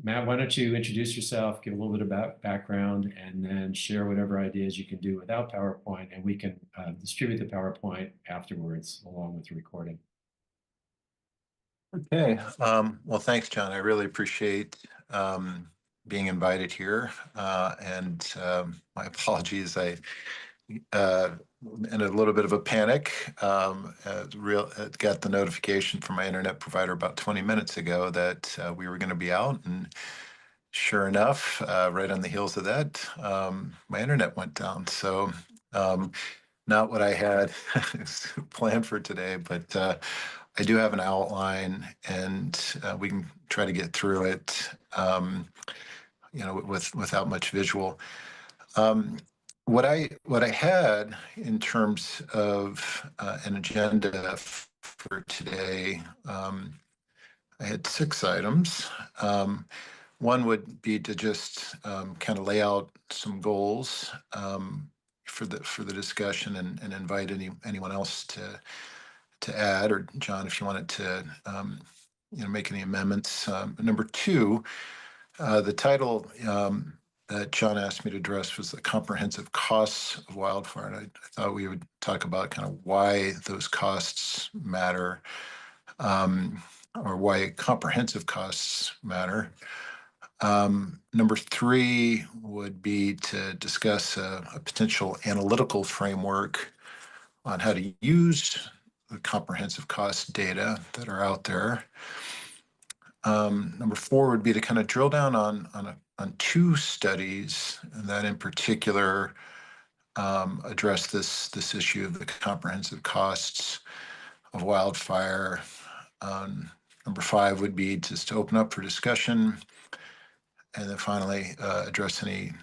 Matt, why don't you introduce yourself, give a little bit about background, and then share whatever ideas you can do without PowerPoint, and we can distribute the PowerPoint afterwards along with the recording. Okay. Well, thanks, John. I really appreciate being invited here. And my apologies. I in a little bit of a panic. Got the notification from my internet provider about 20 minutes ago that we were going to be out, and sure enough, right on the heels of that, my internet went down. So not what I had planned for today, but I do have an outline, and we can try to get through it, without much visual. What I had in terms of an agenda for today, I had 6 items. One would be to just kind of lay out some goals for the discussion, and invite anyone else to add, or John, if you wanted to make any amendments. Number 2, the title that John asked me to address was the comprehensive costs of wildfire. And I thought we would talk about kind of why those costs matter, or why comprehensive costs matter. Number 3 would be to discuss a potential analytical framework on how to use the comprehensive cost data that are out there. Number 4 would be to kind of drill down on 2 studies that in particular address this issue of the comprehensive costs of wildfire. Number 5 would be just to open up for discussion. And then finally,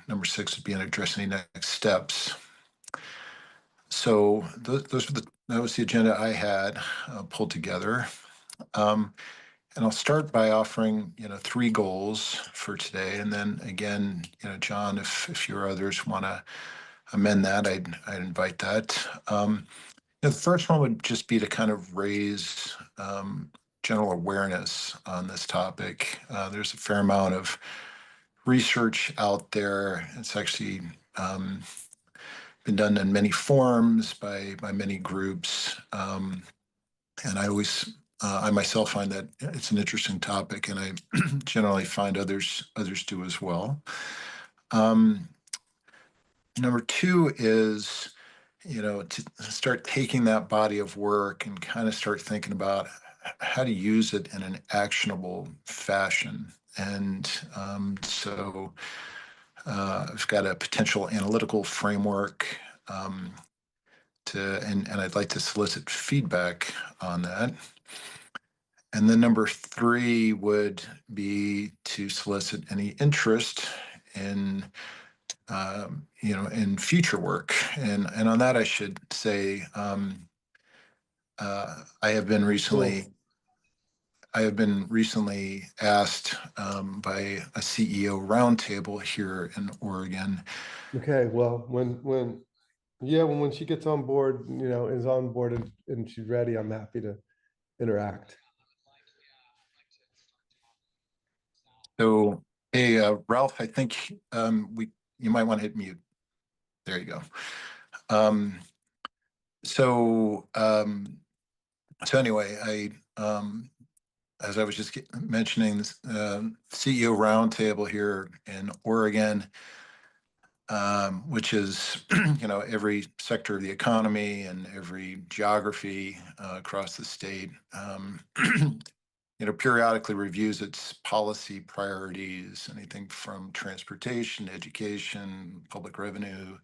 number 6 would be to address any next steps. So that was the agenda I had pulled together. And I'll start by offering, 3 goals for today. And then again, John, if your others want to amend that, I'd invite that. The first one would just be to kind of raise general awareness on this topic. There's a fair amount of research out there. It's actually been done in many forms by many groups. And I myself find that it's an interesting topic, and I generally find others do as well. Number 2 is, to start taking that body of work and kind of start thinking about how to use it in an actionable fashion. And so I've got a potential analytical framework, and I'd like to solicit feedback on that. And then number 3 would be to solicit any interest in, in future work. And on that, I should say, I have been recently asked by a CEO roundtable here in Oregon. Okay, well, when she gets on board, is on board and she's ready, I'm happy to interact. So, hey, Ralph, I think you might want to hit mute. There you go. So anyway, as I was just mentioning, this CEO roundtable here in Oregon, which is every sector of the economy and every geography across the state, periodically reviews its policy priorities, anything from transportation, education, public revenue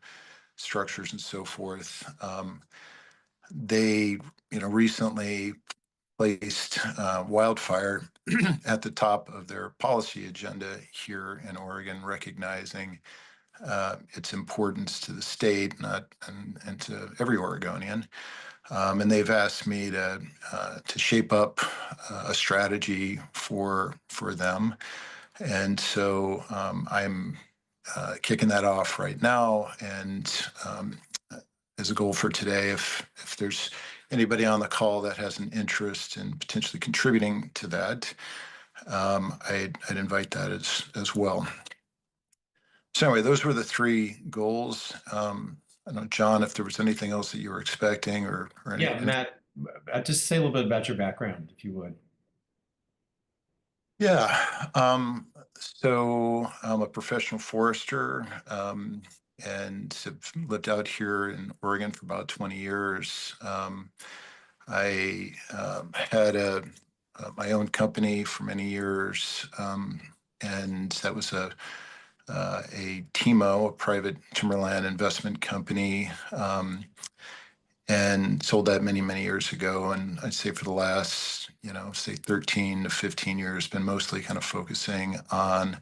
structures, and so forth. They, recently placed wildfire at the top of their policy agenda here in Oregon, recognizing its importance to the state, and to every Oregonian. And they've asked me to shape up a strategy for them. And so I'm kicking that off right now. And as a goal for today, if there's anybody on the call that has an interest in potentially contributing to that, I'd invite that as well. So anyway, those were the three goals. I don't know, John, if there was anything else that you were expecting or any. Yeah, Matt, just say a little bit about your background, if you would. Yeah. So I'm a professional forester, and have lived out here in Oregon for about 20 years. I had my own company for many years, and that was a TIMO, a private timberland investment company, and sold that many, many years ago. And I'd say for the last, say 13 to 15 years, been mostly kind of focusing on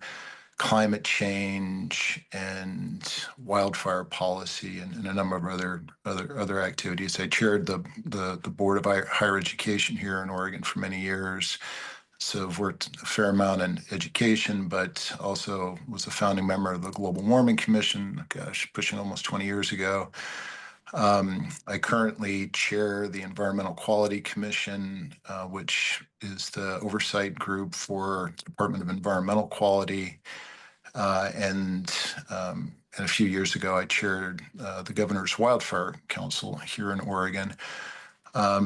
climate change and wildfire policy and a number of other activities. I chaired the board of higher education here in Oregon for many years. So I've worked a fair amount in education, but also was a founding member of the Global Warming Commission, gosh, pushing almost 20 years ago. I currently chair the Environmental Quality Commission, which is the oversight group for the Department of Environmental Quality. And a few years ago, I chaired the Governor's Wildfire Council here in Oregon.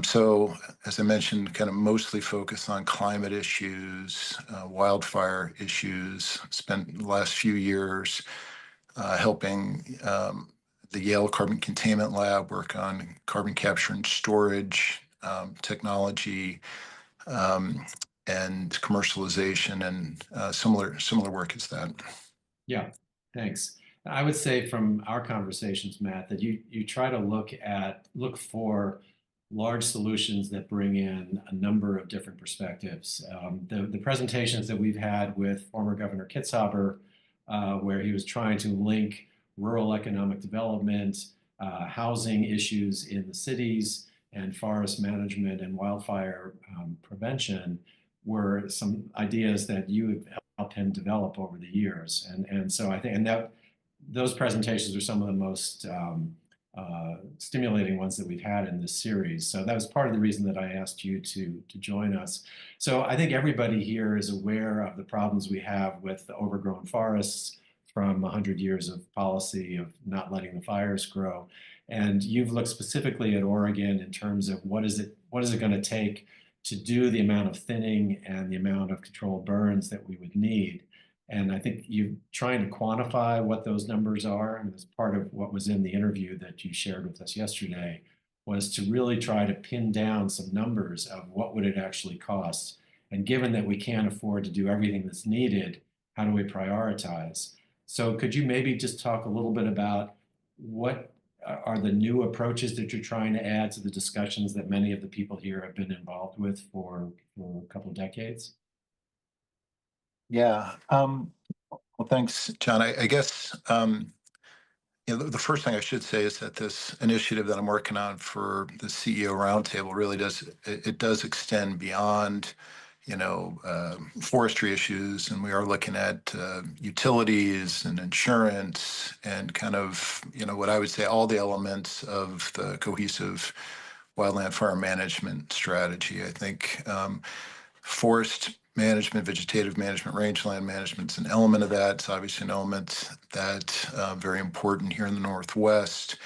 So, as I mentioned, kind of mostly focused on climate issues, wildfire issues. Spent the last few years helping the Yale Carbon Containment Lab work on carbon capture and storage technology and commercialization and similar work as that. Yeah, thanks. I would say from our conversations, Matt, that you try to look for large solutions that bring in a number of different perspectives. The presentations that we've had with former Governor Kitzhaber, where he was trying to link rural economic development, housing issues in the cities, and forest management and wildfire prevention, were some ideas that you have helped him develop over the years. And so I think that those presentations are some of the most stimulating ones that we've had in this series. So that was part of the reason that I asked you to join us. So I think everybody here is aware of the problems we have with the overgrown forests from 100 years of policy of not letting the fires grow. And you've looked specifically at Oregon in terms of what is it going to take to do the amount of thinning and the amount of controlled burns that we would need. And I think you're trying to quantify what those numbers are. And as part of what was in the interview that you shared with us yesterday was to really try to pin down some numbers of what would it actually cost. And given that we can't afford to do everything that's needed, how do we prioritize? So could you maybe just talk a little bit about what are the new approaches that you're trying to add to the discussions that many of the people here have been involved with for a couple of decades? Yeah. Well, thanks, John. I guess the first thing I should say is that this initiative that I'm working on for the CEO Roundtable really does extend beyond forestry issues, and we are looking at utilities and insurance and kind of what I would say all the elements of the cohesive wildland fire management strategy. I think forest management, vegetative management, rangeland management is an element of that. It's obviously an element that's very important here in the Northwest.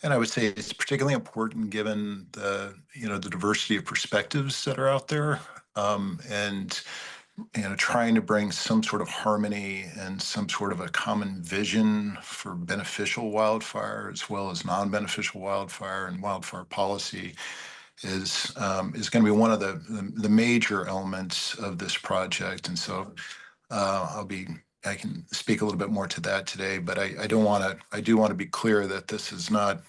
And I would say it's particularly important given the diversity of perspectives that are out there, and trying to bring some sort of harmony and some sort of a common vision for beneficial wildfire as well as non-beneficial wildfire and wildfire policy is going to be one of the major elements of this project. And so I can speak a little bit more to that today, but I do want to be clear that this is not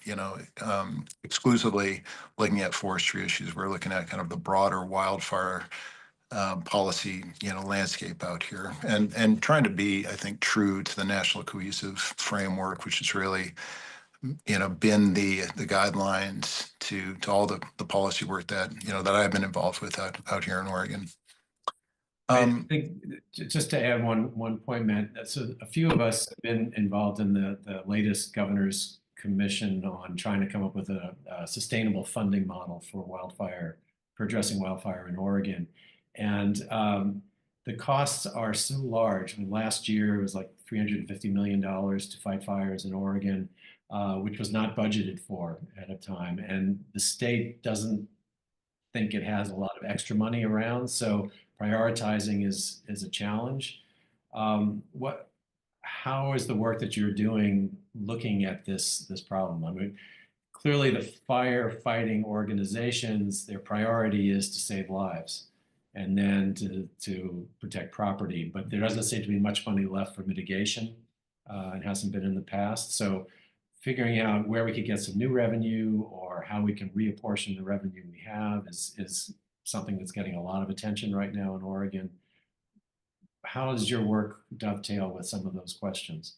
exclusively looking at forestry issues. We're looking at kind of the broader wildfire policy landscape out here, and trying to be, I think, true to the National Cohesive Framework, which is really been the guidelines to all the policy work that that I've been involved with out here in Oregon. I think just to add one point, Matt. So a few of us have been involved in the latest Governor's Commission on trying to come up with a sustainable funding model for addressing wildfire in Oregon. And the costs are so large. I mean, last year it was like $350 million to fight fires in Oregon, which was not budgeted for at a time. And the state doesn't think it has a lot of extra money around, so prioritizing is a challenge. What, how is the work that you're doing looking at this problem? I mean, clearly the firefighting organizations, their priority is to save lives and then to protect property. But there doesn't seem to be much money left for mitigation, and hasn't been in the past. So figuring out where we could get some new revenue or how we can reapportion the revenue we have is something that's getting a lot of attention right now in Oregon. How does your work dovetail with some of those questions?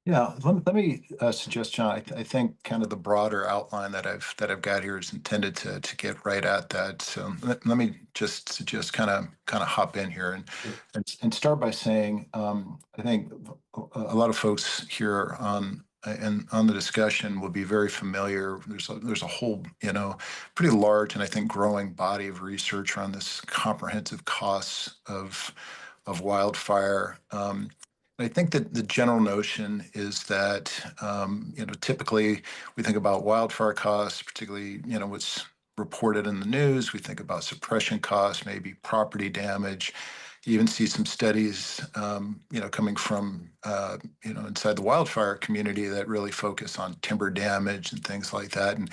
Yeah, let me suggest, John. I think kind of the broader outline that I've got here is intended to get right at that. So let me just suggest kind of hop in here Sure. and start by saying I think a lot of folks here on the discussion will be very familiar. There's a whole pretty large and I think growing body of research on this comprehensive costs of wildfire. I think that the general notion is that, typically we think about wildfire costs, particularly, what's reported in the news. We think about suppression costs, maybe property damage. You even see some studies, coming from, inside the wildfire community that really focus on timber damage and things like that. And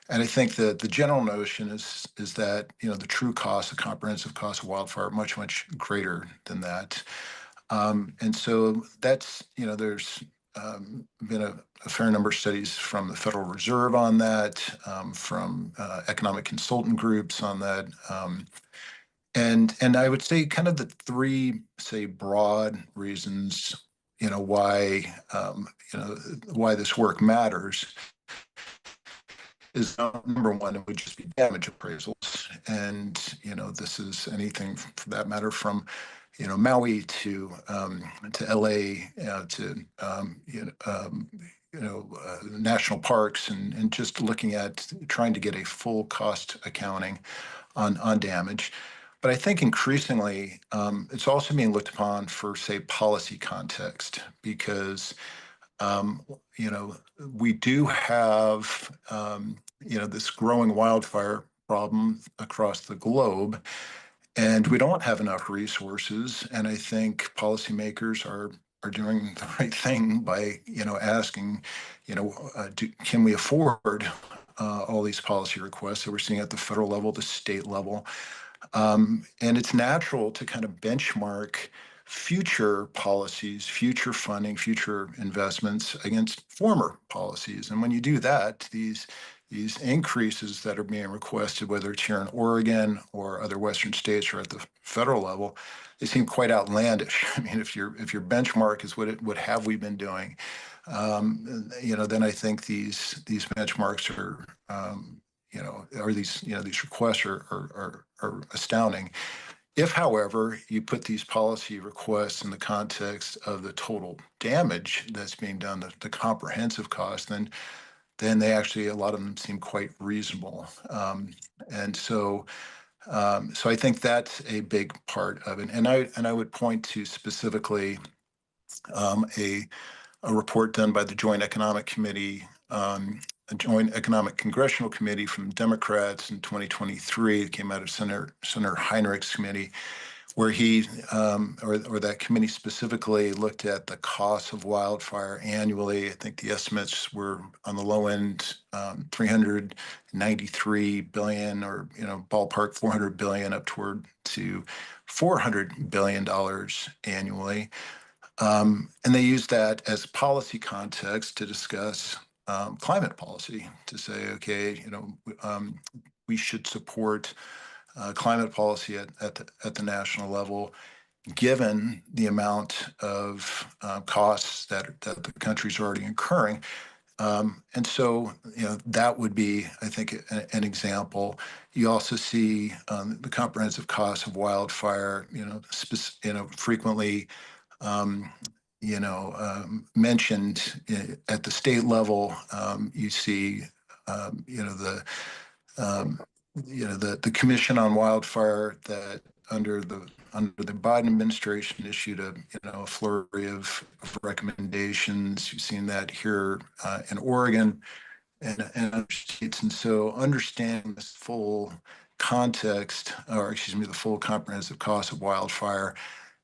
I think that the general notion is that, the true cost, the comprehensive cost of wildfire, are much, much greater than that. And so that's, there's been a fair number of studies from the Federal Reserve on that, from economic consultant groups on that. And I would say kind of the three, say, broad reasons, why, why this work matters is number one, it would just be damage appraisals. And, this is anything for that matter from, Maui to LA, to, national parks and just looking at trying to get a full cost accounting on damage. But I think increasingly, it's also being looked upon for, say, policy context, because um, we do have, this growing wildfire problem across the globe, and we don't have enough resources. And I think policymakers are doing the right thing by, asking, can we afford all these policy requests that we're seeing at the federal level, the state level? And it's natural to kind of benchmark future policies, future funding, future investments against former policies. And when you do that, these increases that are being requested, whether it's here in Oregon or other Western states or at the federal level, they seem quite outlandish. I mean, if your benchmark is what have we been doing, then I think these benchmarks are, or these requests are astounding. If, however, you put these policy requests in the context of the total damage that's being done, the comprehensive cost, then they actually, a lot of them seem quite reasonable. And so I think that's a big part of it. And I would point to specifically a report done by the Joint Economic Committee, a Joint Economic Congressional Committee from Democrats in 2023. It came out of Senator Heinrich's committee, where he or that committee specifically looked at the cost of wildfire annually. I think the estimates were on the low end, 393 billion, or ballpark 400 billion, up toward to $400 billion annually. And they used that as policy context to discuss climate policy, to say, okay, we should support climate policy at the national level, given the amount of costs that the country's already incurring. And so, that would be, I think, an example. You also see the comprehensive cost of wildfire, frequently mentioned at the state level. You see, the Commission on Wildfire that under the under the Biden administration, issued a flurry of recommendations. You've seen that here in Oregon and other states. And so understanding this full context, or excuse me, the full comprehensive cost of wildfire,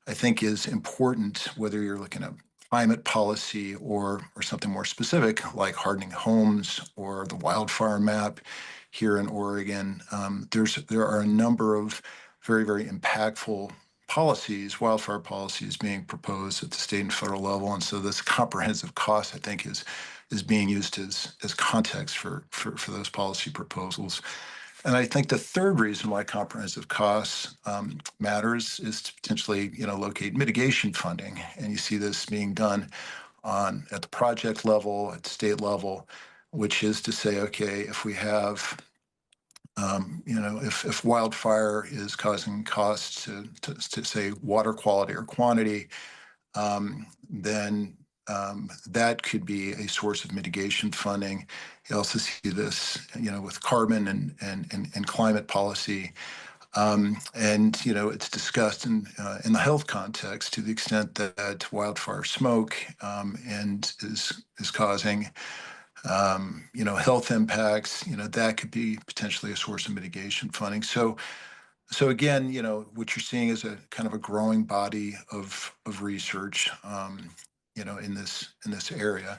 I think is important, whether you're looking at climate policy or something more specific like hardening homes or the wildfire map here in Oregon. There are a number of very, very impactful policies, wildfire policies being proposed at the state and federal level. And so this comprehensive cost, I think, is being used as context for those policy proposals. And I think the third reason why comprehensive costs matters is to potentially, locate mitigation funding. And you see this being done at the project level, at the state level, which is to say, okay, if we have, if wildfire is causing costs to say water quality or quantity, then that could be a source of mitigation funding. You also see this, with carbon and climate policy. It's discussed in the health context to the extent that wildfire smoke and is causing health impacts. That could be potentially a source of mitigation funding. So again, what you're seeing is a kind of a growing body of research, in this area.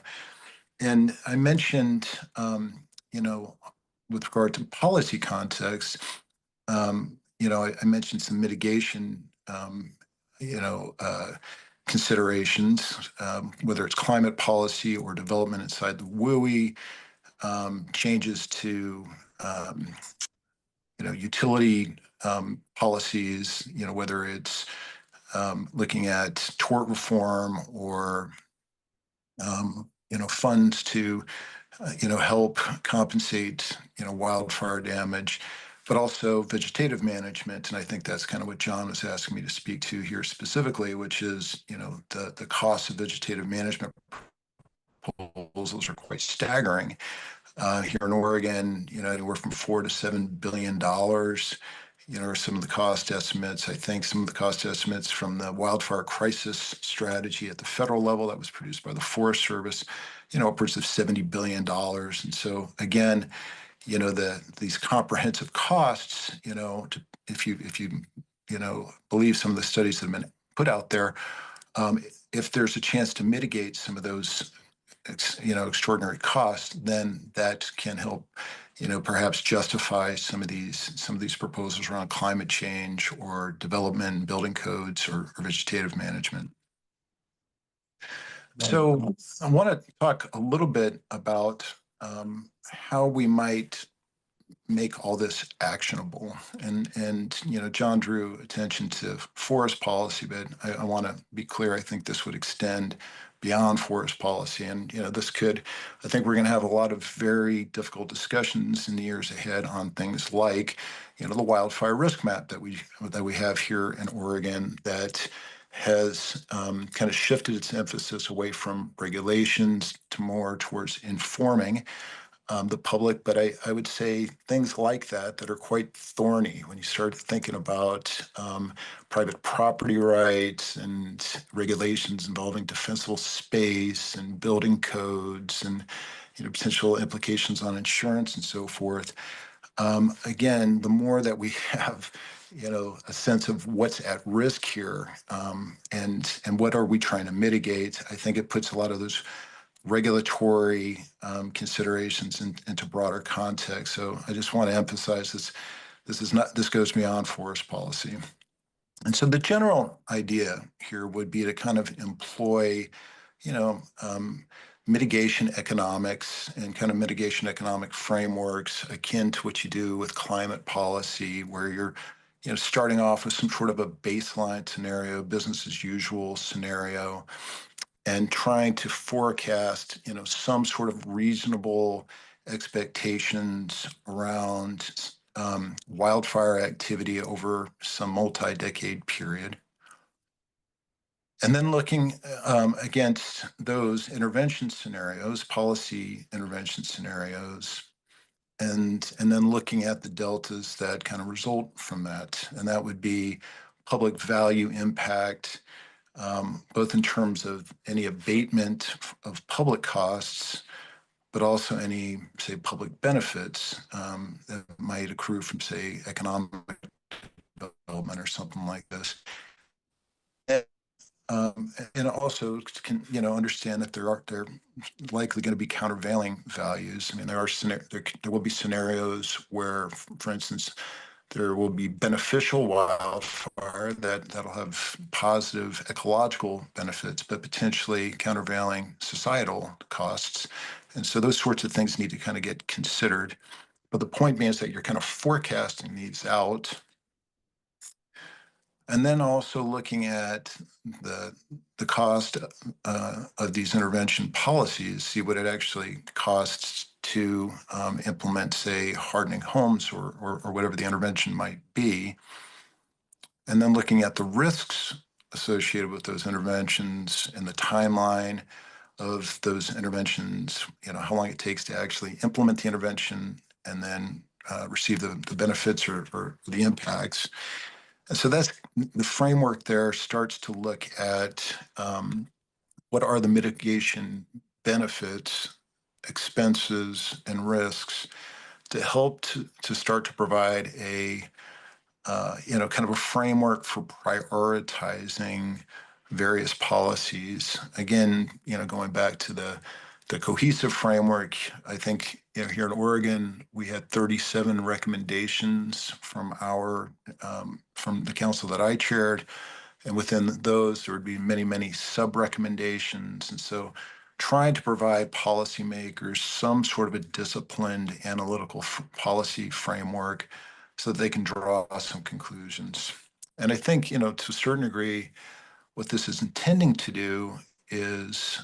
And I mentioned, with regard to policy context, I mentioned some mitigation, considerations, whether it's climate policy or development inside the WUI, changes to, utility policies, whether it's looking at tort reform or, funds to, help compensate, wildfire damage, but also vegetative management. And I think that's kind of what John was asking me to speak to here specifically, which is, the cost of vegetative management proposals are quite staggering. Here in Oregon, anywhere from $4 to $7 billion, are some of the cost estimates. I think some of the cost estimates from the wildfire crisis strategy at the federal level that was produced by the Forest Service, upwards of $70 billion. And so again, these comprehensive costs, if you believe some of the studies that have been put out there, if there's a chance to mitigate some of those extraordinary costs, then that can help, perhaps justify some of these proposals around climate change or development, building codes, or vegetative management. Right. So I want to talk a little bit about how we might make all this actionable. And John drew attention to forest policy, but I want to be clear. I think this would extend beyond forest policy. And, I think we're going to have a lot of very difficult discussions in the years ahead on things like, the wildfire risk map that we have here in Oregon that has kind of shifted its emphasis away from regulations to more towards informing the public. But I would say things like that are quite thorny when you start thinking about private property rights and regulations involving defensible space and building codes and potential implications on insurance and so forth. Again, the more that we have a sense of what's at risk here, and what are we trying to mitigate, I think it puts a lot of those regulatory considerations into broader context. So I just want to emphasize this. This goes beyond forest policy. And so the general idea here would be to kind of employ, mitigation economics and kind of mitigation economic frameworks akin to what you do with climate policy, where you're, starting off with some sort of a baseline scenario, business as usual scenario, and trying to forecast, some sort of reasonable expectations around wildfire activity over some multi-decade period. And then looking against those intervention scenarios, policy intervention scenarios, and then looking at the deltas that kind of result from that. And that would be public value impact, both in terms of any abatement of public costs, but also any, say, public benefits that might accrue from, say, economic development or something like this. And also can understand that there likely going to be countervailing values. I mean, there will be scenarios where, for instance, there will be beneficial wildfire that'll have positive ecological benefits, but potentially countervailing societal costs. And so those sorts of things need to kind of get considered. But the point being is that you're kind of forecasting these out. And then also looking at the cost of these intervention policies, see what it actually costs to implement, say, hardening homes or whatever the intervention might be. And then looking at the risks associated with those interventions and the timeline of those interventions, how long it takes to actually implement the intervention and then receive the benefits or the impacts. And so that's the framework there starts to look at what are the mitigation benefits, expenses, and risks to help to start to provide a kind of a framework for prioritizing various policies. Again, going back to the cohesive framework, I think here in Oregon we had 37 recommendations from from the council that I chaired, and within those there would be many sub recommendations, and so trying to provide policymakers some sort of a disciplined analytical policy framework so that they can draw some conclusions. And I think, to a certain degree, what this is intending to do is,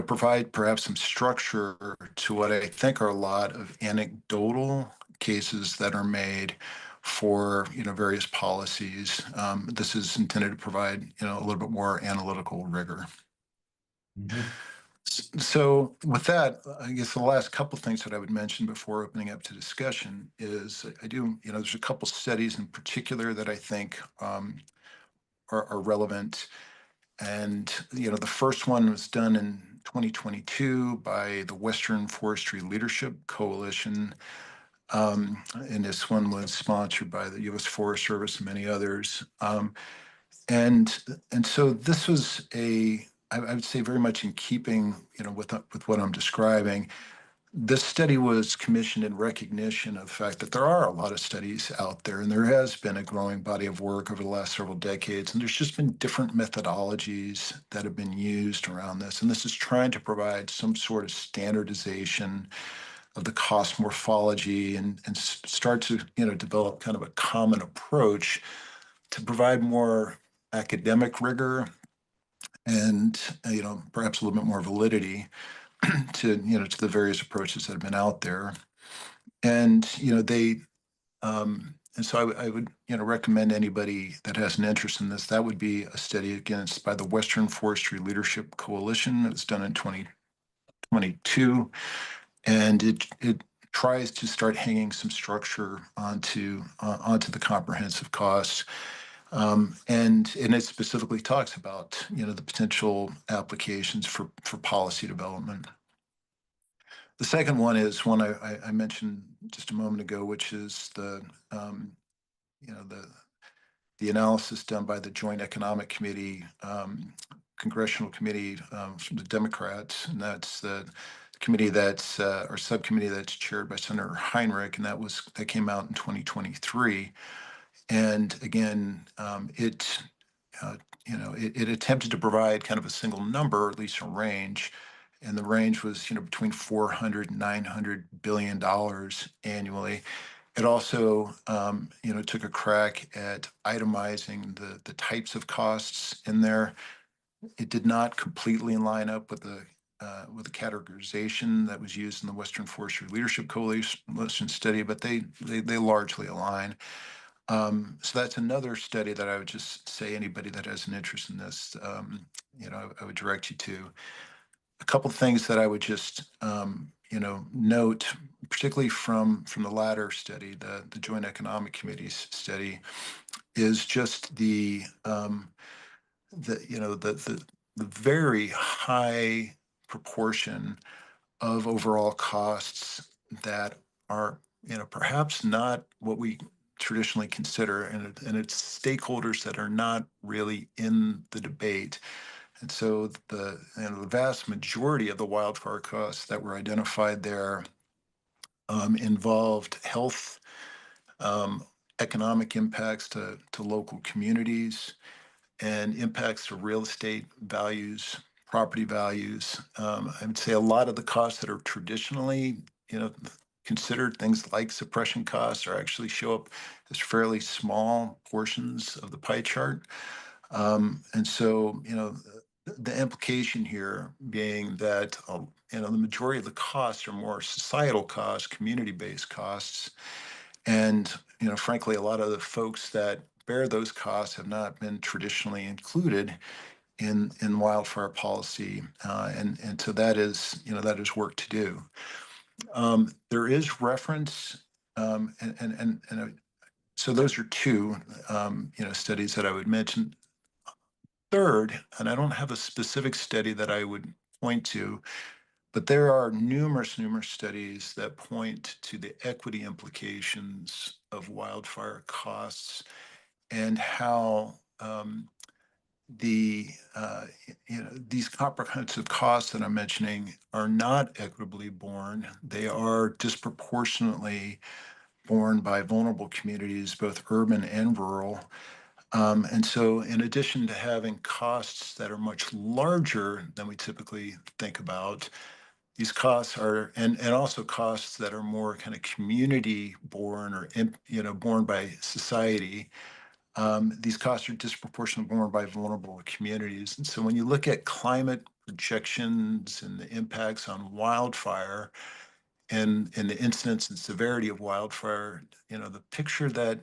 provide perhaps some structure to what I think are a lot of anecdotal cases that are made for, various policies. This is intended to provide, a little bit more analytical rigor. Mhm. So with that, I guess the last couple of things that I would mention before opening up to discussion is I do, there's a couple studies in particular that I think are relevant. And, the first one was done in 2022 by the Western Forestry Leadership Coalition. And this one was sponsored by the U.S. Forest Service and many others. And so this was I would say very much in keeping, with what I'm describing. This study was commissioned in recognition of the fact that there are a lot of studies out there, and there has been a growing body of work over the last several decades, and there's just been different methodologies that have been used around this. And this is trying to provide some sort of standardization of the cost morphology and start to, develop kind of a common approach to provide more academic rigor and, perhaps a little bit more validity to to the various approaches that have been out there. And and so I would recommend anybody that has an interest in this. That would be a study against by the Western Forestry Leadership Coalition. It was done in 2022, and it tries to start hanging some structure onto the comprehensive costs. And it specifically talks about the potential applications for policy development. The second one is one I mentioned just a moment ago, which is the analysis done by the Joint Economic Committee, Congressional Committee from the Democrats, and that's the committee that's or subcommittee that's chaired by Senator Heinrich, and that came out in 2023. And again, it attempted to provide kind of a single number, or at least a range, and the range was between $400 and $900 billion annually. It also took a crack at itemizing the types of costs in there. It did not completely line up with the categorization that was used in the Western Forestry Leadership Coalition study, but they largely align. So that's another study that I would just say anybody that has an interest in this, I would direct you to. A couple of things that I would just, note, particularly from the latter study, the Joint Economic Committee's study, is just the very high proportion of overall costs that are, perhaps not what we traditionally consider, and it's stakeholders that are not really in the debate. And so the vast majority of the wildfire costs that were identified there involved health, um, economic impacts to local communities, and impacts to real estate values, property values. I would say a lot of the costs that are traditionally, considered things like suppression costs are actually show up as fairly small portions of the pie chart. And so, the implication here being that, the majority of the costs are more societal costs, community-based costs, and, frankly, a lot of the folks that bear those costs have not been traditionally included in wildfire policy, and so that is work to do. There is reference, so those are two, studies that I would mention. Third, and I don't have a specific study that I would point to, but there are numerous studies that point to the equity implications of wildfire costs, and how the these comprehensive costs that I'm mentioning are not equitably borne. They are disproportionately borne by vulnerable communities, both urban and rural. And so, in addition to having costs that are much larger than we typically think about, these costs are, and also costs that are more kind of community borne, or borne by society. These costs are disproportionately borne by vulnerable communities. And so, when you look at climate projections and the impacts on wildfire, and the incidence and severity of wildfire, the picture that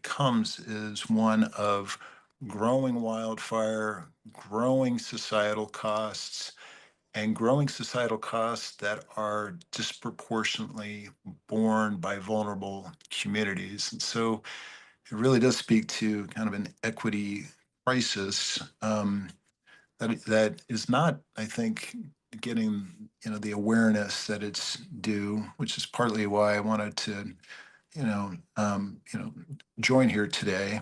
comes is one of growing wildfire, growing societal costs, and growing societal costs that are disproportionately borne by vulnerable communities. And so it really does speak to kind of an equity crisis, that is not, I think, getting the awareness that it's due, which is partly why I wanted to you know join here today.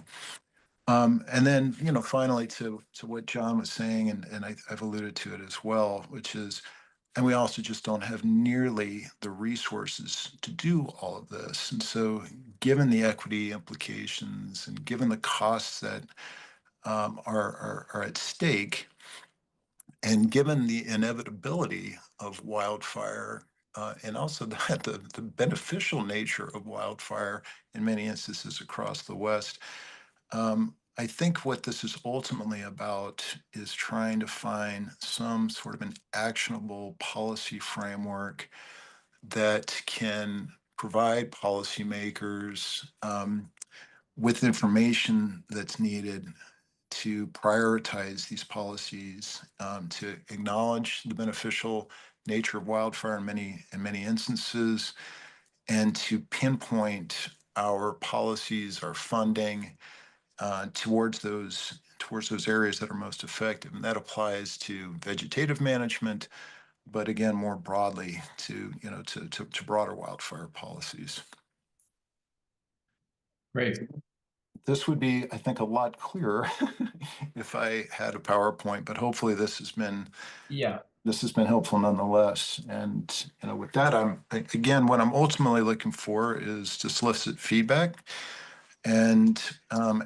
And then, finally, to what John was saying, and I've alluded to it as well, which is, and we also just don't have nearly the resources to do all of this. And so, given the equity implications and given the costs that are at stake, and given the inevitability of wildfire, and also the beneficial nature of wildfire in many instances across the West, I think what this is ultimately about is trying to find some sort of an actionable policy framework that can provide policymakers with information that's needed to prioritize these policies, to acknowledge the beneficial nature of wildfire in many instances, and to pinpoint our policies, our funding, towards those areas that are most effective. And that applies to vegetative management, but again, more broadly to broader wildfire policies. Great. This would be, I think, a lot clearer if I had a PowerPoint, but hopefully this has been Yeah. helpful nonetheless. And with that, what I'm ultimately looking for is to solicit feedback. And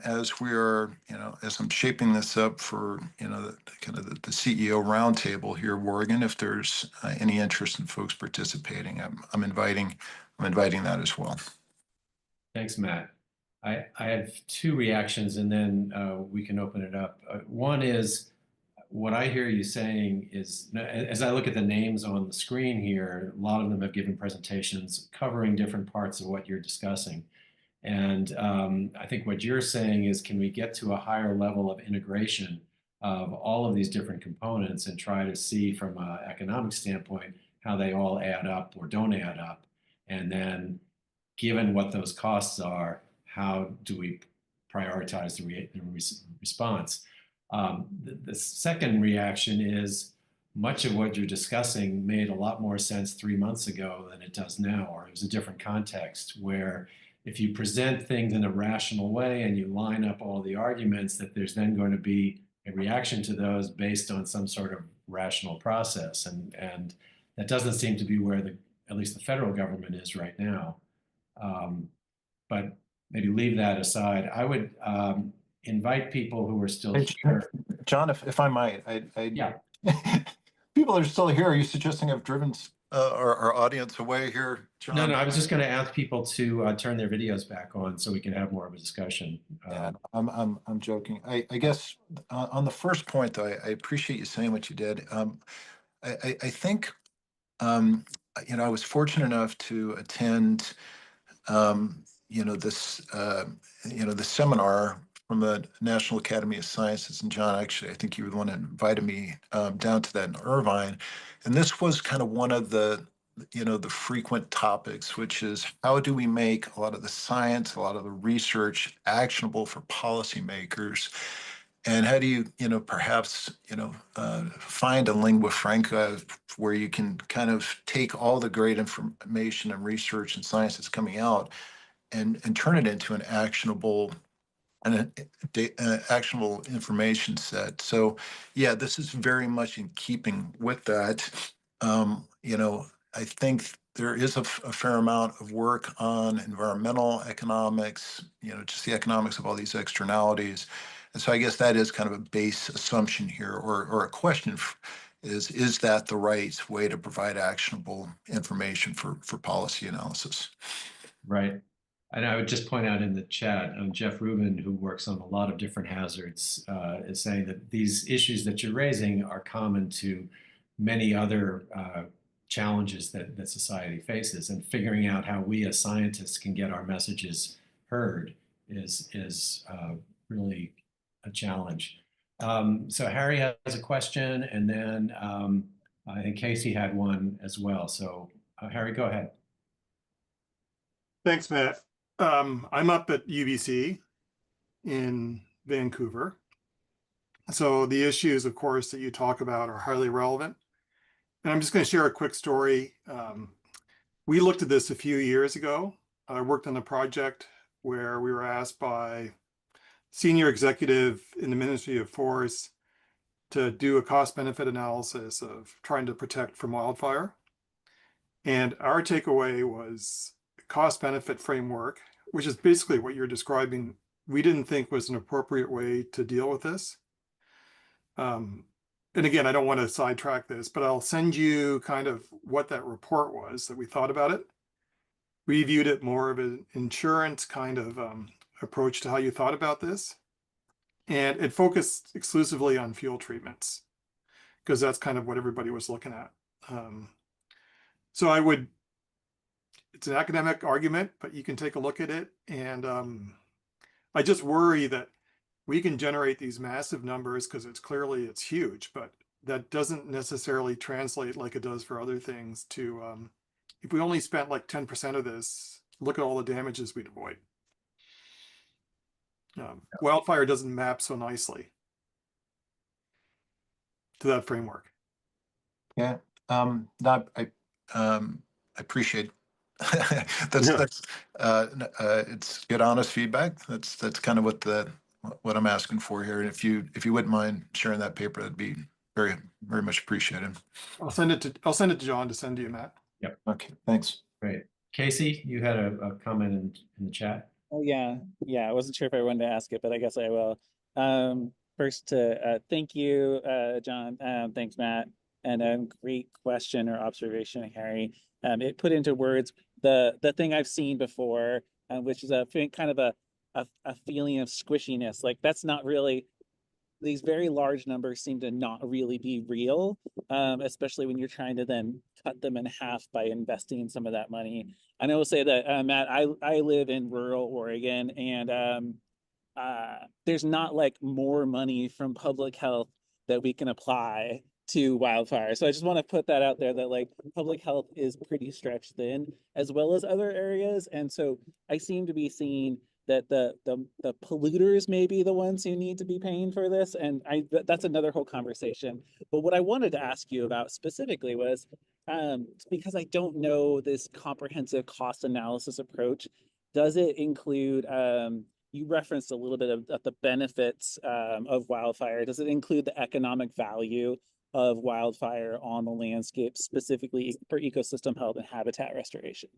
as we are, as I'm shaping this up for, the CEO roundtable here of Oregon, if there's any interest in folks participating, I'm inviting that as well. Thanks, Matt. I have two reactions, and then we can open it up. One is, what I hear you saying is, as I look at the names on the screen here, a lot of them have given presentations covering different parts of what you're discussing. And I think what you're saying is, can we get to a higher level of integration of all of these different components and try to see from an economic standpoint how they all add up or don't add up? And then, given what those costs are, how do we prioritize the response. The second reaction is much of what you're discussing made a lot more sense 3 months ago than it does now, or it was a different context where if you present things in a rational way and you line up all the arguments, that there's then going to be a reaction to those based on some sort of rational process. And that doesn't seem to be where at least the federal government is right now. But maybe leave that aside. I would invite people who are still here. John, if I might, Yeah. people are still here. Are you suggesting I've driven our audience away here, John? No, I was just going to ask people to turn their videos back on so we can have more of a discussion. Yeah, I'm joking. I guess on the first point, though, I appreciate you saying what you did. I think I was fortunate enough to attend this the seminar from the National Academy of Sciences. And John, actually, I think you were the one that invited me down to that in Irvine. And this was kind of one of the frequent topics, which is how do we make a lot of the science, a lot of the research actionable for policymakers? And how do you, perhaps, find a lingua franca where you can kind of take all the great information and research and science that's coming out and turn it into an actionable actionable information set. So, yeah, this is very much in keeping with that. I think there is a fair amount of work on environmental economics, just the economics of all these externalities. And so I guess that is kind of a base assumption here, or a question is that the right way to provide actionable information for policy analysis? Right. And I would just point out in the chat, Jeff Rubin, who works on a lot of different hazards, is saying that these issues that you're raising are common to many other challenges that society faces, and figuring out how we as scientists can get our messages heard is really a challenge. So Harry has a question, and then I think Casey had one as well. So Harry, go ahead. Thanks, Matt. I'm up at UBC in Vancouver. So the issues, of course, that you talk about are highly relevant. And I'm just going to share a quick story. We looked at this a few years ago. I worked on a project where we were asked by senior executive in the Ministry of Forests to do a cost-benefit analysis of trying to protect from wildfire. And our takeaway was cost-benefit framework, which is basically what you're describing, we didn't think was an appropriate way to deal with this. And again, I don't want to sidetrack this, but I'll send you kind of what that report was that we thought about it. We viewed it more of an insurance kind of approach to how you thought about this. And it focused exclusively on fuel treatments, because that's kind of what everybody was looking at. So it's an academic argument, but you can take a look at it. And I just worry that we can generate these massive numbers because it's huge, but that doesn't necessarily translate like it does for other things to, if we only spent like 10% of this, look at all the damages we'd avoid. Wildfire doesn't map so nicely to that framework. Yeah, I appreciate that's it's good, honest feedback. That's kind of what I'm asking for here. And if you wouldn't mind sharing that paper, that'd be very, very much appreciated. I'll send it to John to send to you, Matt. Yep. Okay, thanks. Great. Casey, you had a comment in the chat. Oh yeah. I wasn't sure if I wanted to ask it, but I guess I will. First, thank you, John. Thanks, Matt. And great question or observation, Harry. It put into words the thing I've seen before, which is kind of a feeling of squishiness. Like that's not really, these very large numbers seem to not really be real, especially when you're trying to then cut them in half by investing in some of that money. And I will say that, Matt, I live in rural Oregon, and there's not like more money from public health that we can apply to wildfire. So I just want to put that out there, that like public health is pretty stretched thin, as well as other areas. And so I seem to be seeing that the polluters may be the ones who need to be paying for this. And that's another whole conversation. But what I wanted to ask you about specifically was, because I don't know this comprehensive cost analysis approach, does it include, you referenced a little bit of the benefits of wildfire. Does it include the economic value of wildfire on the landscape, specifically for ecosystem health and habitat restoration?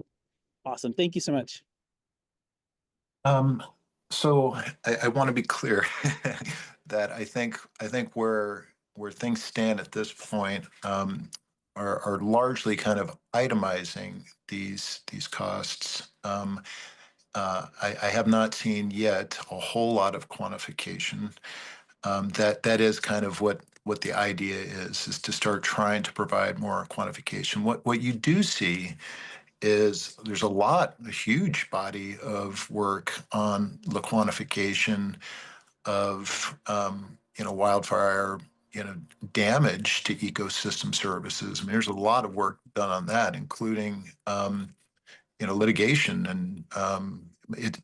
Awesome. Thank you so much. So I want to be clear that I think where things stand at this point are largely kind of itemizing these costs. I have not seen yet a whole lot of quantification. That is kind of what the idea is to start trying to provide more quantification. What you do see is there's a huge body of work on the quantification of wildfire damage to ecosystem services. I mean, there's a lot of work done on that, including litigation, and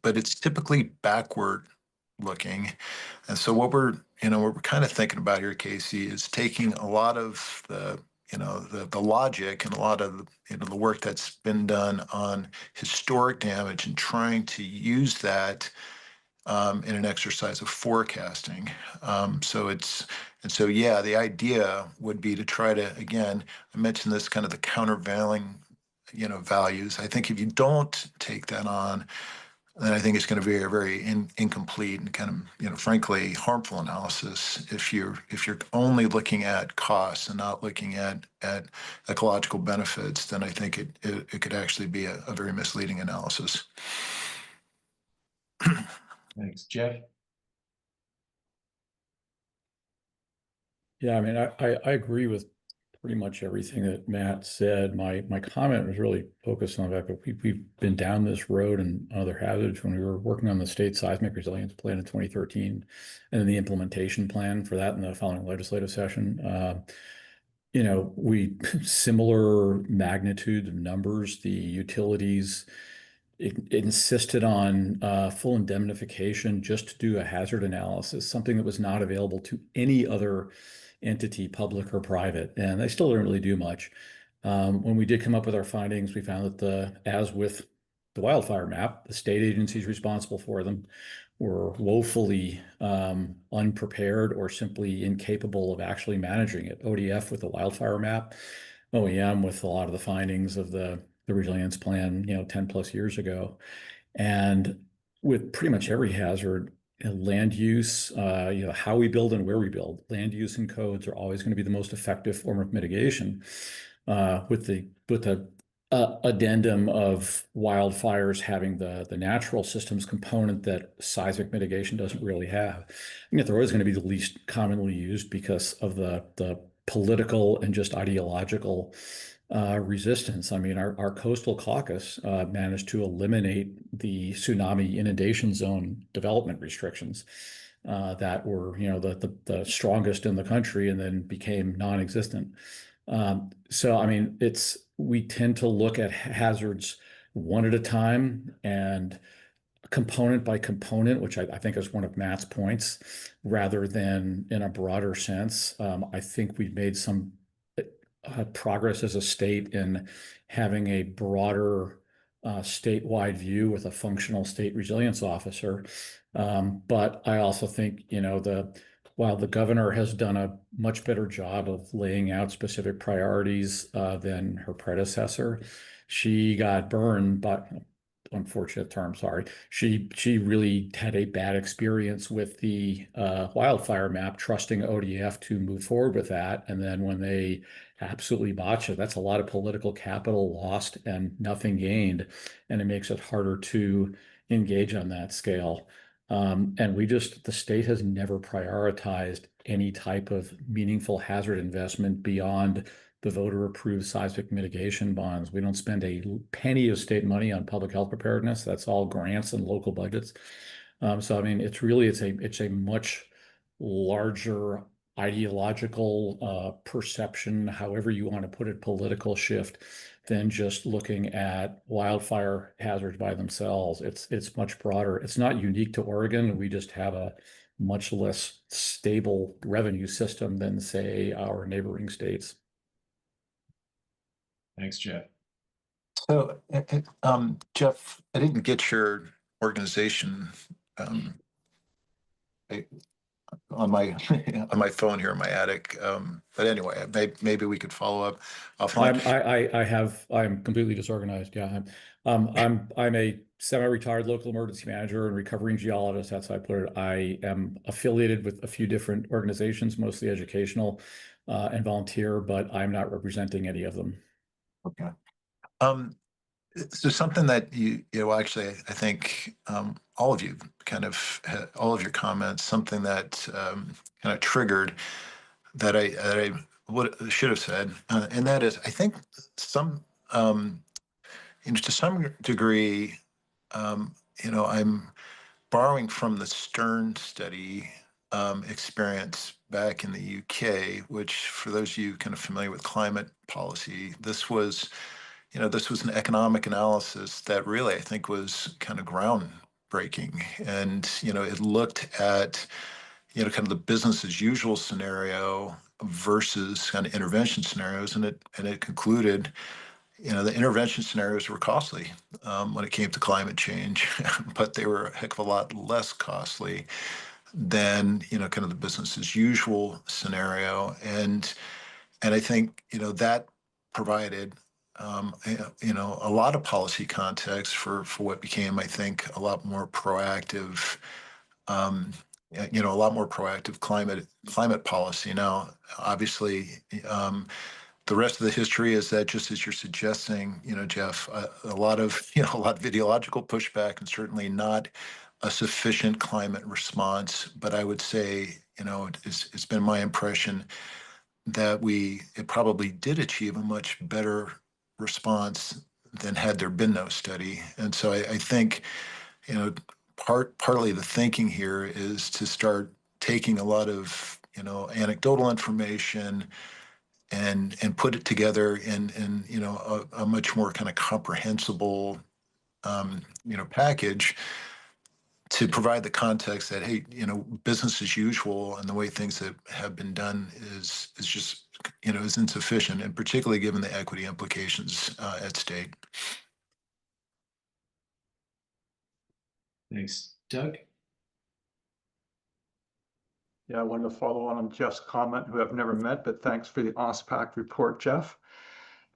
but it's typically backward looking. And so what we're kind of thinking about here, Casey, is taking a lot of the logic and a lot of the work that's been done on historic damage and trying to use that in an exercise of forecasting. So yeah, the idea would be to try to, again, I mentioned this kind of the countervailing values. I think if you don't take that on, then I think it's going to be a very incomplete and kind of, frankly, harmful analysis if you're only looking at costs and not looking at ecological benefits. Then I think it could actually be a very misleading analysis. Thanks, Jeff. Yeah, I mean, I agree with pretty much everything that Matt said. My comment was really focused on the fact that we've been down this road and other hazards when we were working on the state seismic resilience plan in 2013, and then the implementation plan for that in the following legislative session. We similar magnitude of numbers. The utilities it insisted on full indemnification just to do a hazard analysis, something that was not available to any other entity, public or private, and they still don't really do much. When we did come up with our findings, we found that as with the wildfire map, the state agencies responsible for them were woefully unprepared or simply incapable of actually managing it. ODF with the wildfire map, OEM with a lot of the findings of the resilience plan, 10 plus years ago. And with pretty much every hazard, land use, how we build and where we build, land use and codes are always going to be the most effective form of mitigation. With the addendum of wildfires having the natural systems component that seismic mitigation doesn't really have. And yet they're always going to be the least commonly used because of the political and just ideological resistance. I mean, our coastal caucus managed to eliminate the tsunami inundation zone development restrictions that were, the strongest in the country, and then became non-existent. So, I mean, we tend to look at hazards one at a time and component by component, which I think is one of Matt's points, rather than in a broader sense. I think we've made some progress as a state in having a broader statewide view with a functional state resilience officer. But I also think, while the governor has done a much better job of laying out specific priorities than her predecessor, she got burned, but unfortunate term, sorry. She really had a bad experience with the wildfire map, trusting ODF to move forward with that. And then when they absolutely botch it, that's a lot of political capital lost and nothing gained. And it makes it harder to engage on that scale. And the state has never prioritized any type of meaningful hazard investment beyond the voter-approved seismic mitigation bonds. We don't spend a penny of state money on public health preparedness. That's all grants and local budgets. So I mean, it's a much larger ideological perception, however you want to put it, political shift, than just looking at wildfire hazards by themselves. It's much broader. It's not unique to Oregon. We just have a much less stable revenue system than, say, our neighboring states. Thanks, Jeff. So, Jeff, I didn't get your organization on my on my phone here in my attic. But anyway, maybe we could follow up offline. I'm completely disorganized. Yeah, I'm a semi-retired local emergency manager and recovering geologist. That's how I put it. I am affiliated with a few different organizations, mostly educational and volunteer, but I'm not representing any of them. Okay. So something that actually, I think all of you kind of all of your comments, something that kind of triggered that I should have said, and that is, I think some, to some degree, I'm borrowing from the Stern study experience back in the UK, which, for those of you kind of familiar with climate policy, this was an economic analysis that really, I think, was kind of groundbreaking. And, it looked at, kind of the business as usual scenario versus kind of intervention scenarios. And it concluded, the intervention scenarios were costly when it came to climate change, but they were a heck of a lot less costly than, kind of the business as usual scenario. And I think, that provided, a lot of policy context for what became, I think, a lot more proactive, climate policy. Now, obviously, the rest of the history is that, just as you're suggesting, Jeff, a lot of ideological pushback and certainly not a sufficient climate response. But I would say, it's been my impression that it probably did achieve a much better response than had there been no study. And so I think, partly the thinking here is to start taking a lot of, anecdotal information and put it together in a much more kind of comprehensible, package to provide the context that, hey, business as usual and the way things have been done is just, is insufficient, and particularly given the equity implications at stake. Thanks. Doug? Yeah, I wanted to follow on Jeff's comment, who I've never met, but thanks for the OSPAC report, Jeff.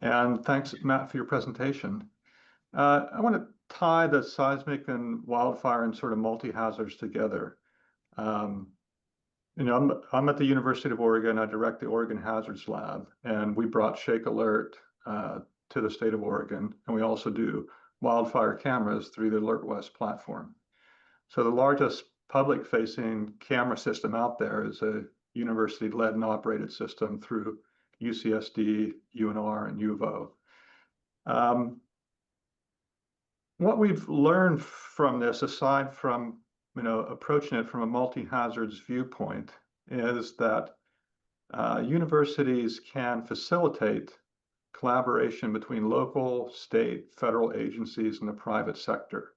And thanks, Matt, for your presentation. I want to tie the seismic and wildfire and sort of multi-hazards together. I'm at the University of Oregon. I direct the Oregon Hazards Lab, and we brought Shake Alert to the state of Oregon. And we also do wildfire cameras through the Alert West platform. So the largest public-facing camera system out there is a university-led and operated system through UCSD, UNR, and UVO. What we've learned from this, aside from approaching it from a multi-hazards viewpoint, is that universities can facilitate collaboration between local, state, federal agencies, and the private sector.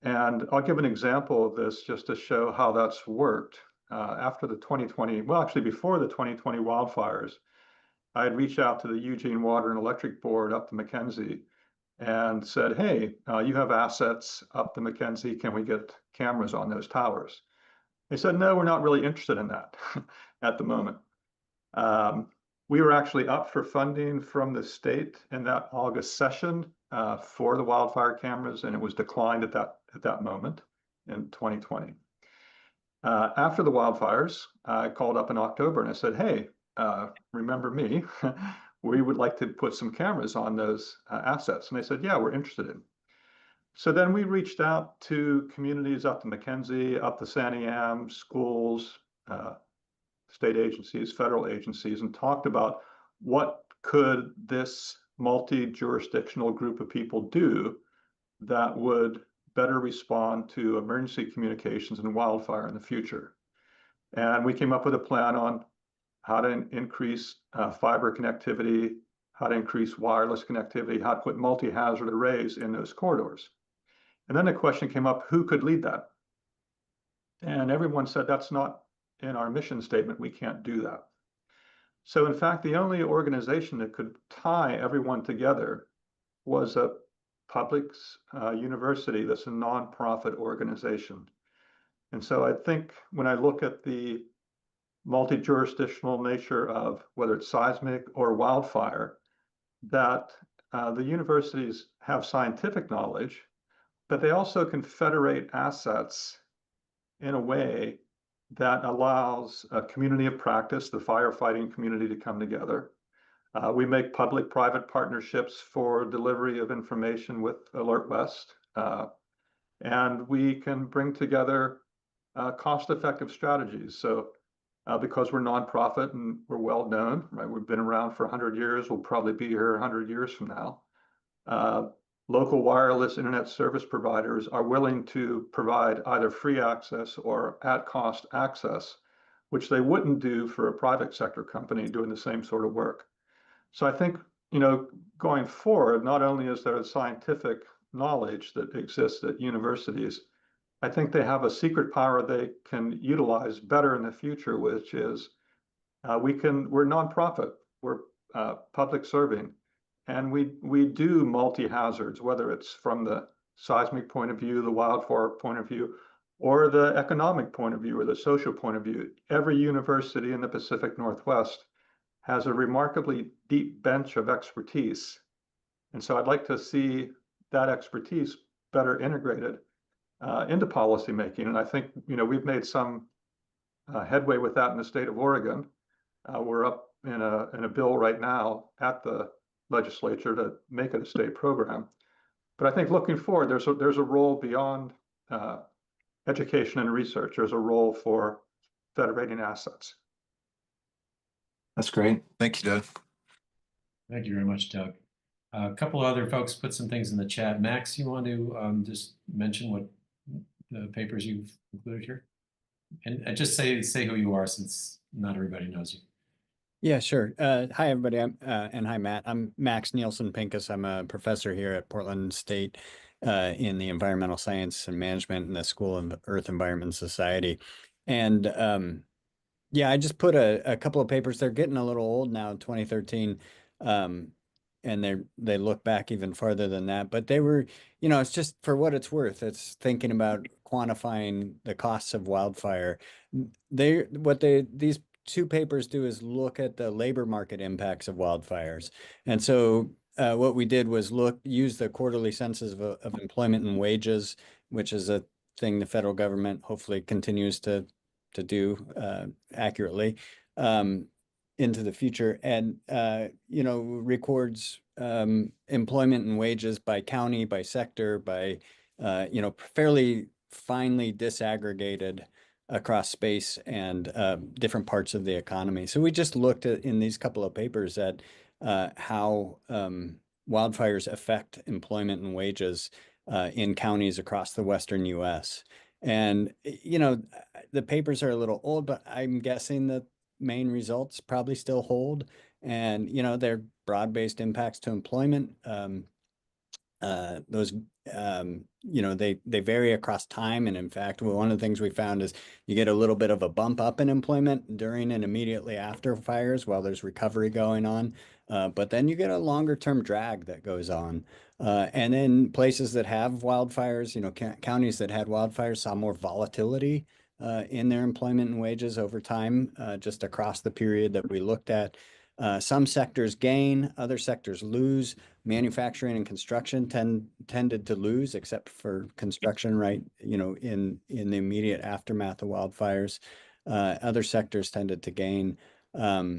And I'll give an example of this just to show how that's worked. After the 2020, well, actually before the 2020 wildfires, I had reached out to the Eugene Water and Electric Board up the Mackenzie and said, hey, you have assets up the Mackenzie. Can we get cameras on those towers? They said, no, we're not really interested in that at the moment. We were actually up for funding from the state in that August session for the wildfire cameras, and it was declined at that moment in 2020. After the wildfires, I called up in October and I said, hey, remember me? We would like to put some cameras on those assets. And they said, yeah, we're interested in. So then we reached out to communities up the Mackenzie, up the Santiam, schools, state agencies, federal agencies, and talked about what could this multi-jurisdictional group of people do that would better respond to emergency communications and wildfire in the future. And we came up with a plan on how to increase fiber connectivity, how to increase wireless connectivity, how to put multi-hazard arrays in those corridors. And then the question came up, who could lead that? And everyone said, that's not in our mission statement. We can't do that. So in fact, the only organization that could tie everyone together was a public university that's a nonprofit organization. And so I think when I look at the multi-jurisdictional nature of whether it's seismic or wildfire, that the universities have scientific knowledge, but they also can federate assets in a way that allows a community of practice, the firefighting community, to come together. We make public-private partnerships for delivery of information with Alert West, and we can bring together cost-effective strategies. So because we're nonprofit and we're well known, right? We've been around for 100 years. We'll probably be here 100 years from now. Local wireless internet service providers are willing to provide either free access or at-cost access, which they wouldn't do for a private sector company doing the same sort of work. So I think, going forward, not only is there a scientific knowledge that exists at universities, I think they have a secret power they can utilize better in the future, which is we're nonprofit, we're public serving, and we do multi-hazards, whether it's from the seismic point of view, the wildfire point of view, or the economic point of view, or the social point of view. Every university in the Pacific Northwest has a remarkably deep bench of expertise. And so I'd like to see that expertise better integrated into policymaking. And I think, we've made some headway with that in the state of Oregon. We're up in a bill right now at the legislature to make it a state program. But I think looking forward, there's a role beyond education and research. There's a role for federating assets. That's great. Thank you, Doug. Thank you very much, Doug. A couple other folks put some things in the chat. Max, you want to just mention what the papers you've included here? And just say who you are, since not everybody knows you. Yeah, sure. Hi, everybody. And hi, Matt. I'm Max Nielsen Pincus. I'm a professor here at Portland State in the Environmental Science and Management in the School of Earth, Environment, and Society. And yeah, I just put a couple of papers. They're getting a little old now, 2013. And they look back even farther than that. But they were, it's just for what it's worth. It's thinking about quantifying the costs of wildfire. These two papers do is look at the labor market impacts of wildfires. And so what we did was use the quarterly census of employment and wages, which is a thing the federal government hopefully continues to do accurately into the future, and records employment and wages by county, by sector, by fairly finely disaggregated across space and different parts of the economy. So we just looked at in these couple of papers at how wildfires affect employment and wages in counties across the Western US. And, the papers are a little old, but I'm guessing the main results probably still hold. And, they're broad-based impacts to employment. Those, they vary across time. And in fact, one of the things we found is you get a little bit of a bump up in employment during and immediately after fires while there's recovery going on. But then you get a longer term drag that goes on. And then places that have wildfires, counties that had wildfires saw more volatility in their employment and wages over time, just across the period that we looked at. Some sectors gain, other sectors lose. Manufacturing and construction tended to lose, except for construction, right? In the immediate aftermath of wildfires. Other sectors tended to gain. Yeah,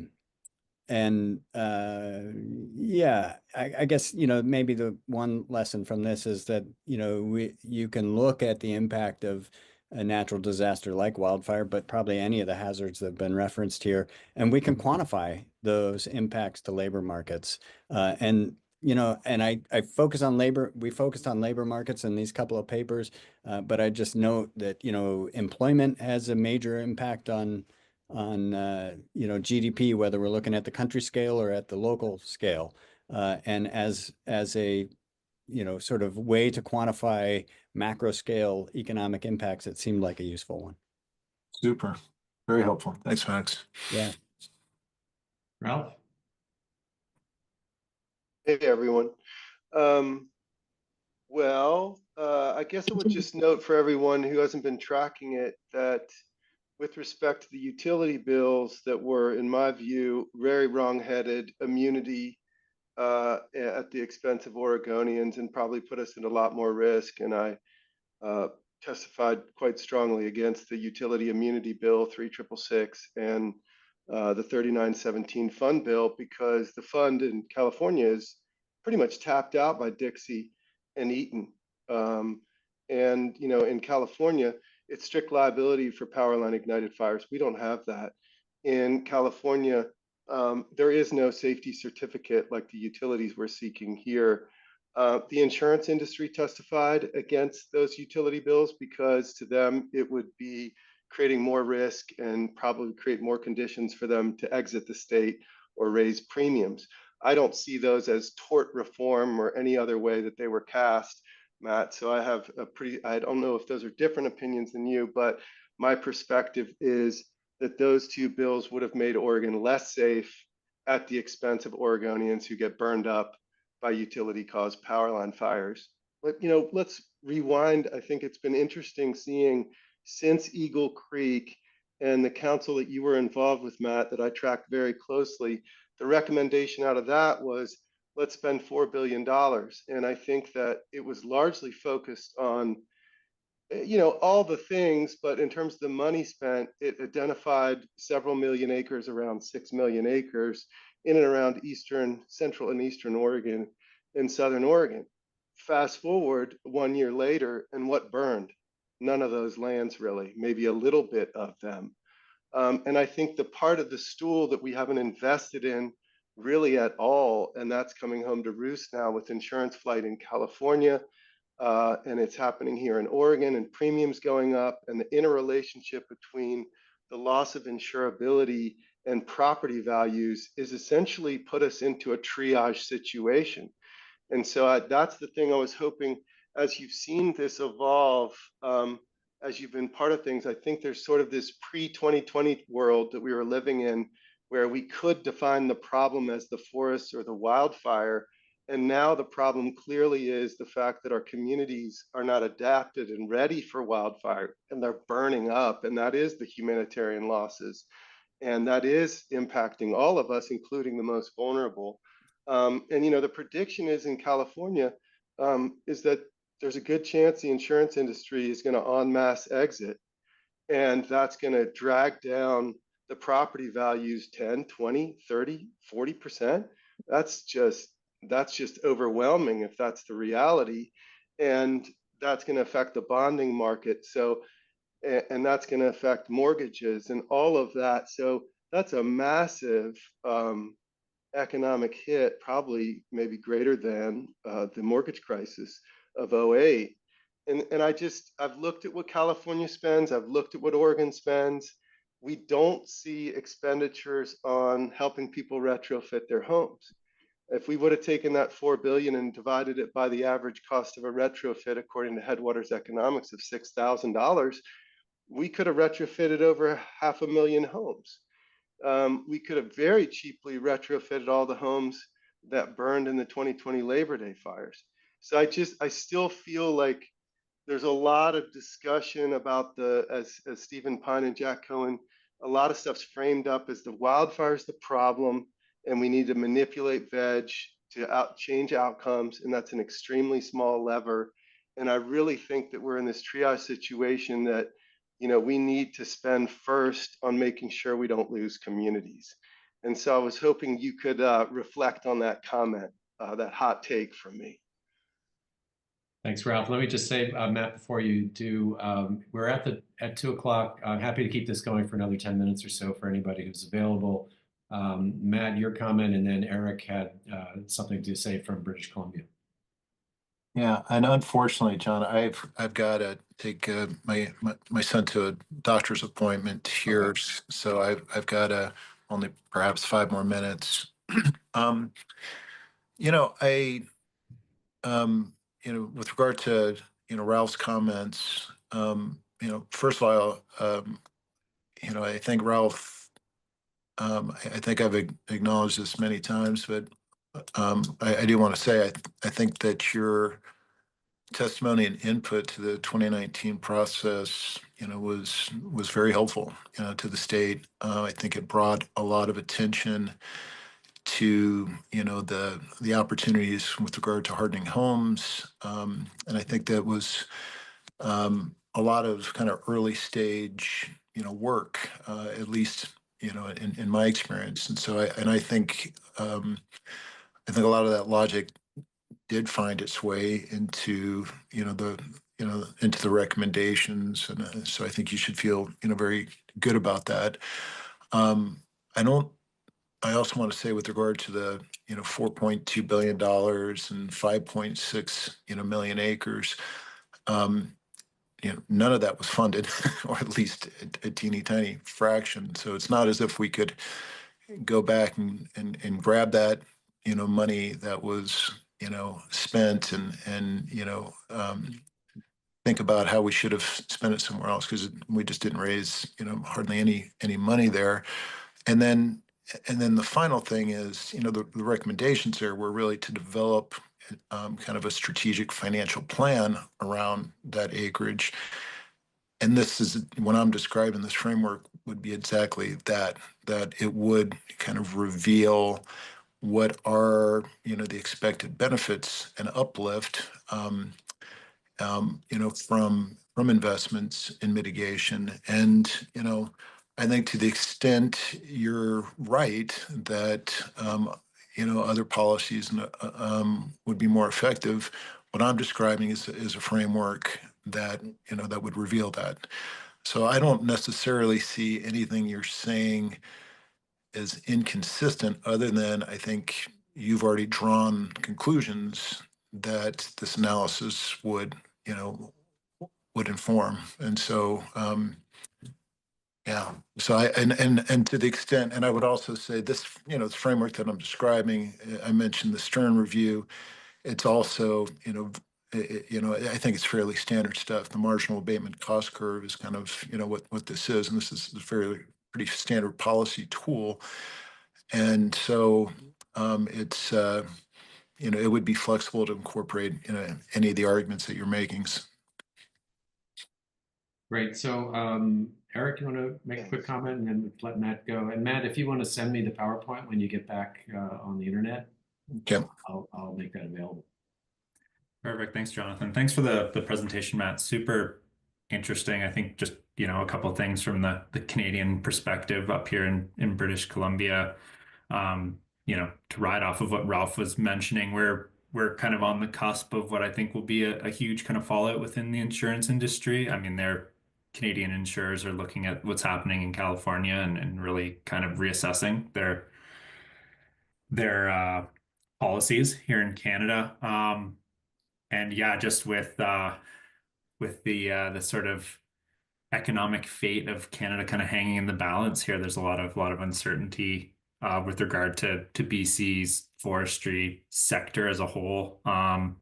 I guess, maybe the one lesson from this is that, you can look at the impact of a natural disaster like wildfire, but probably any of the hazards that have been referenced here, and we can quantify those impacts to labor markets. And you know, and I focus on labor, we focused on labor markets in these couple of papers, but I just note that, you know, employment has a major impact on, you know, GDP, whether we're looking at the country scale or at the local scale. And as a, you know, sort of way to quantify macro scale economic impacts, it seemed like a useful one. Super. Very helpful. Thanks, Max. Yeah. Ralph? Hey, everyone. I guess I would just note for everyone who hasn't been tracking it that with respect to the utility bills that were, in my view, very wrong-headed immunity at the expense of Oregonians and probably put us in a lot more risk. And I testified quite strongly against the utility immunity bill 3666 and the 3917 fund bill, because the fund in California is pretty much tapped out by Dixie and Eaton. And, you know, in California, it's strict liability for power line ignited fires. We don't have that. In California, there is no safety certificate like the utilities we're seeking here. The insurance industry testified against those utility bills because to them it would be creating more risk and probably create more conditions for them to exit the state or raise premiums. I don't see those as tort reform or any other way that they were cast, Matt. So I have I don't know if those are different opinions than you, but my perspective is that those two bills would have made Oregon less safe at the expense of Oregonians who get burned up by utility caused power line fires. But, you know, let's rewind. I think it's been interesting seeing since Eagle Creek and the council that you were involved with, Matt, that I tracked very closely, the recommendation out of that was let's spend $4 billion. And I think that it was largely focused on, you know, all the things, but in terms of the money spent, it identified several million acres, around 6 million acres in and around central and eastern Oregon and southern Oregon. Fast forward 1 year later, and what burned? None of those lands really, maybe a little bit of them. And I think the part of the stool that we haven't invested in really at all, and that's coming home to roost now with insurance flight in California, and it's happening here in Oregon, and premiums going up, and the interrelationship between the loss of insurability and property values is essentially put us into a triage situation. And so that's the thing I was hoping, as you've seen this evolve, as you've been part of things, I think there's sort of this pre-2020 world that we were living in where we could define the problem as the forest or the wildfire. And now the problem clearly is the fact that our communities are not adapted and ready for wildfire, and they're burning up. And that is the humanitarian losses. And that is impacting all of us, including the most vulnerable. And, you know, the prediction is in California is that there's a good chance the insurance industry is going to en masse exit. And that's going to drag down the property values 10, 20, 30, 40%. That's just overwhelming if that's the reality. And that's going to affect the bonding market. So, and that's going to affect mortgages and all of that. So that's a massive economic hit, probably maybe greater than the mortgage crisis of 08. And I've looked at what California spends. I've looked at what Oregon spends. We don't see expenditures on helping people retrofit their homes. If we would have taken that $4 billion and divided it by the average cost of a retrofit, according to Headwaters Economics of $6,000, we could have retrofitted over 500,000 homes. We could have very cheaply retrofitted all the homes that burned in the 2020 Labor Day fires. So I still feel like there's a lot of discussion about as Stephen Pine and Jack Cohen, a lot of stuff's framed up as the wildfire's the problem, and we need to manipulate VEG to change outcomes, and that's an extremely small lever. And I really think that we're in this triage situation that, you know, we need to spend first on making sure we don't lose communities. And so I was hoping you could reflect on that comment, that hot take from me. Thanks, Ralph. Let me just say, Matt, before you do, we're at 2 o'clock. I'm happy to keep this going for another 10 minutes or so for anybody who's available. Matt, your comment, and then Eric had something to say from British Columbia. Yeah, and unfortunately, John, I've got to take my son to a doctor's appointment here, Okay. so I've got to only perhaps 5 more minutes. um, I with regard to Ralph's comments, first of all, I think Ralph, I think I've acknowledged this many times, but I do want to say I think that your testimony and input to the 2019 process, was very helpful, to the state. I think it brought a lot of attention to, the opportunities with regard to hardening homes, and I think that was a lot of kind of early stage, work, at least, in my experience. And so I think I think a lot of that logic did find its way into into the recommendations, and so I think you should feel very good about that. I don't. I also want to say with regard to the $4.2 billion and 5.6 million acres, none of that was funded, or at least a teeny tiny fraction. So it's not as if we could go back and grab that money that was spent and think about how we should have spent it somewhere else, because we just didn't raise hardly any money there. And then the final thing is, the recommendations there were really to develop kind of a strategic financial plan around that acreage. And this is, when I'm describing this framework, would be exactly that it would kind of reveal what are the expected benefits and uplift from investments in mitigation. And I think to the extent you're right that other policies would be more effective, what I'm describing is a framework that that would reveal that. So I don't necessarily see anything you're saying as inconsistent, other than I think you've already drawn conclusions that this analysis would inform. And so yeah, so and to the extent, and I would also say this, this framework that I'm describing, I mentioned the Stern review. It's also, I think it's fairly standard stuff. The marginal abatement cost curve is kind of, what this is, and this is a pretty standard policy tool. And so it's, it would be flexible to incorporate, any of the arguments that you're making. Great. So, Eric, you want to make a quick comment and then let Matt go? And Matt, if you want to send me the PowerPoint when you get back on the internet, okay, I'll make that available. Perfect. Thanks, Jonathan. Thanks for the presentation, Matt. Super interesting. I think just, a couple of things from the Canadian perspective up here in British Columbia. To ride off of what Ralph was mentioning, we're kind of on the cusp of what I think will be a huge kind of fallout within the insurance industry. I mean, Canadian insurers are looking at what's happening in California and really kind of reassessing their policies here in Canada. And yeah, just with the sort of economic fate of Canada kind of hanging in the balance here, there's a lot of uncertainty with regard to BC's forestry sector as a whole. And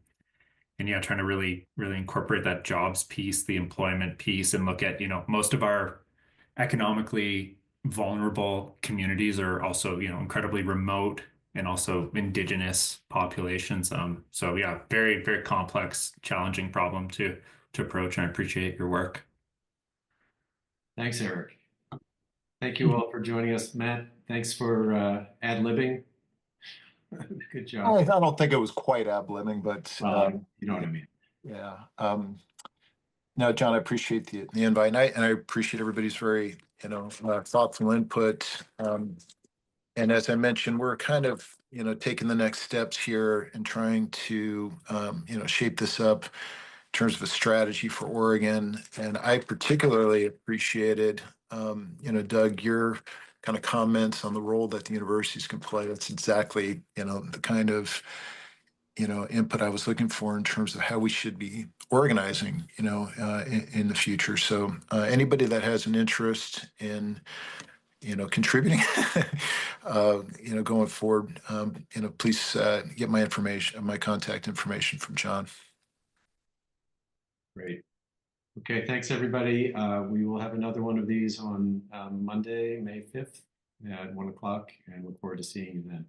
yeah, trying to really incorporate that jobs piece, the employment piece, and look at, most of our economically vulnerable communities are also, incredibly remote and also indigenous populations. So yeah, very, very complex, challenging problem to approach, and I appreciate your work. Thanks, Eric. Thank you all for joining us. Matt, thanks for ad-libbing. Good job. I don't think it was quite ab-libbing, but you know what I mean. Yeah. No, John, I appreciate the invite, and I appreciate everybody's very thoughtful input. And as I mentioned, we're kind of taking the next steps here and trying to shape this up in terms of a strategy for Oregon. And I particularly appreciated Doug, your kind of comments on the role that the universities can play. That's exactly, the kind of, input I was looking for in terms of how we should be organizing, in the future. So anybody that has an interest in, contributing, going forward, please get my contact information from John. Great. Okay, thanks everybody. We will have another one of these on Monday, May 5th at 1 o'clock, and look forward to seeing you then.